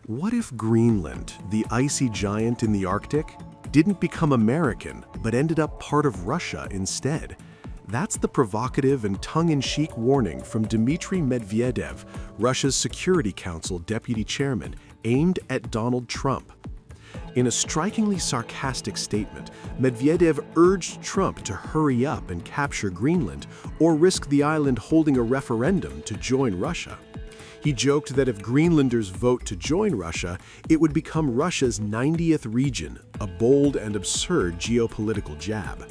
What if Greenland, the icy giant in the Arctic, didn't become American but ended up part of Russia instead? That's the provocative and tongue-in-cheek warning from Dmitry Medvedev, Russia's Security Council deputy chairman, aimed at Donald Trump. In a strikingly sarcastic statement, Medvedev urged Trump to hurry up and capture Greenland or risk the island holding a referendum to join Russia. He joked that if Greenlanders vote to join Russia, it would become Russia's 90th region, a bold and absurd geopolitical jab.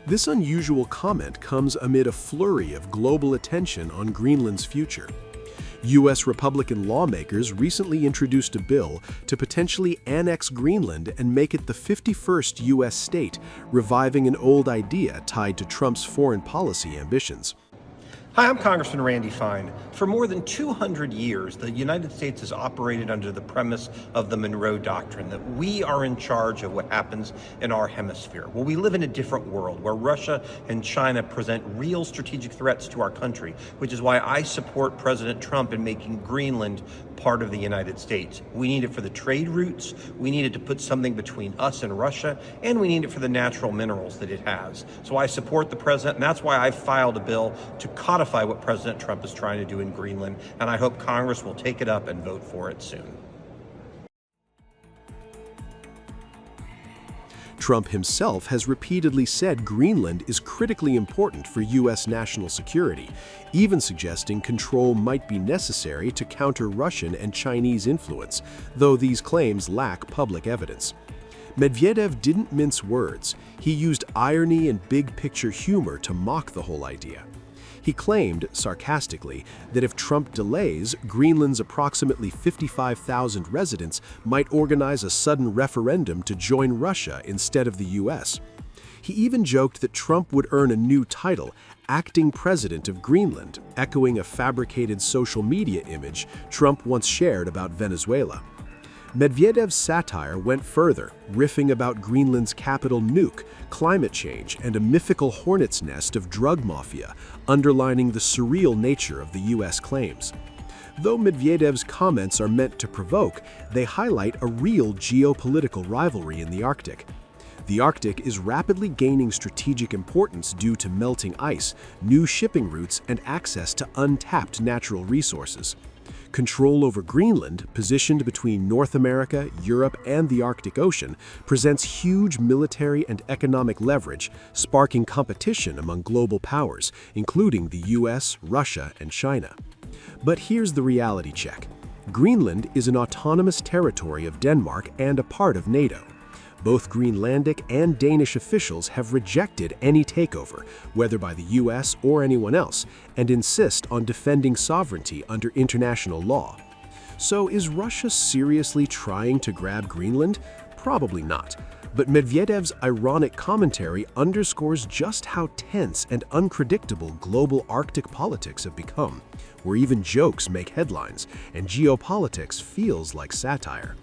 This unusual comment comes amid a flurry of global attention on Greenland's future. U.S. Republican lawmakers recently introduced a bill to potentially annex Greenland and make it the 51st U.S. state, reviving an old idea tied to Trump's foreign policy ambitions. Hi, I'm Congressman Randy Fine. For more than 200 years, the United States has operated under the premise of the Monroe Doctrine, that we are in charge of what happens in our hemisphere. Well, we live in a different world where Russia and China present real strategic threats to our country, which is why I support President Trump in making Greenland part of the United States. We need it for the trade routes, we need it to put something between us and Russia, and we need it for the natural minerals that it has. So I support the president, and that's why I filed a bill to codify what President Trump is trying to do in Greenland, and I hope Congress will take it up and vote for it soon. Trump himself has repeatedly said Greenland is critically important for U.S. national security, even suggesting control might be necessary to counter Russian and Chinese influence, though these claims lack public evidence. Medvedev didn't mince words. He used irony and big-picture humor to mock the whole idea. He claimed, sarcastically, that if Trump delays, Greenland's approximately 55,000 residents might organize a sudden referendum to join Russia instead of the U.S. He even joked that Trump would earn a new title, acting president of Greenland, echoing a fabricated social media image Trump once shared about Venezuela. Medvedev's satire went further, riffing about Greenland's capital nuke, climate change, and a mythical hornet's nest of drug mafia, underlining the surreal nature of the U.S. claims. Though Medvedev's comments are meant to provoke, they highlight a real geopolitical rivalry in the Arctic. The Arctic is rapidly gaining strategic importance due to melting ice, new shipping routes, and access to untapped natural resources. Control over Greenland, positioned between North America, Europe, and the Arctic Ocean, presents huge military and economic leverage, sparking competition among global powers, including the US, Russia, and China. But here's the reality check. Greenland is an autonomous territory of Denmark and a part of NATO. Both Greenlandic and Danish officials have rejected any takeover, whether by the US or anyone else, and insist on defending sovereignty under international law. So is Russia seriously trying to grab Greenland? Probably not. But Medvedev's ironic commentary underscores just how tense and unpredictable global Arctic politics have become, where even jokes make headlines, and geopolitics feels like satire.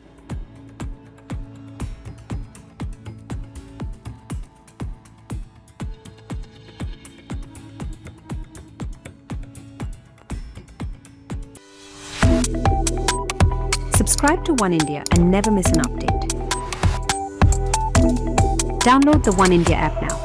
Subscribe to One India and never miss an update. Download the One India app now.